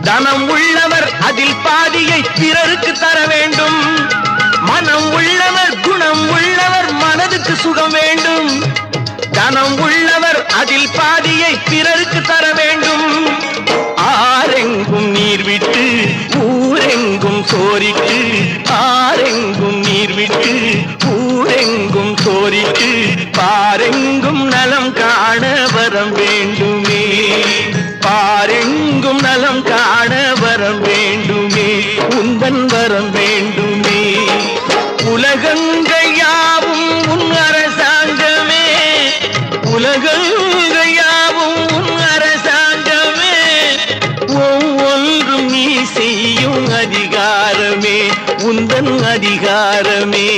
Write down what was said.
தனம் உள்ளவர் அதில் பாதியை பிறருக்கு தர வேண்டும். மனம் உள்ளவர் குணம் உள்ளவர் மனதுக்கு சுகம் வேண்டும். தனம் உள்ளவர் அதில் பாதியை பிறருக்கு தர வேண்டும். ஆரெங்கும் நீர் விட்டு ஊரெங்கும் சோரிட்டு, ஆரெங்கும் நீர் விட்டு ஊரெங்கும் சோரிட்டு, பாரெங்கும் நலம் காண வரம் வேண்டுமே, பாரெங்கும் நலம் காண வரம் வேண்டுமே, உந்தன் வரம் வேண்டுமே. உலகங்கள் யாவும் உன் அரசாங்கமே, உலகங்கள் யாவும் உன் அரசாங்கமே, ஒவ்வொன்றும் நீ செய்யும் அதிகாரமே, உந்தன் அதிகாரமே.